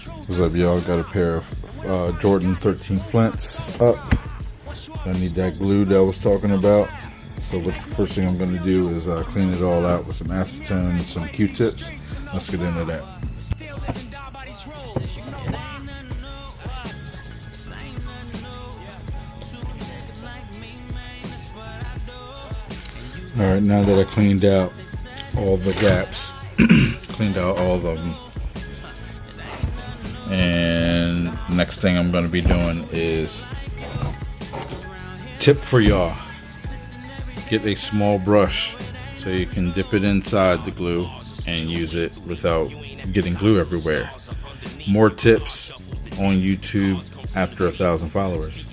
What's up, y'all? Got a pair of Jordan 13 Flints up. I need that glue that I was talking about. So what's the first thing I'm going to do is clean it all out with some acetone and some Q-tips. Let's get into that. Alright, now that I cleaned out all the gaps, cleaned out all of them, and next thing I'm going to be doing is tip for y'all. Get a small brush so you can dip it inside the glue and use it without getting glue everywhere. More tips on YouTube after 1,000 followers.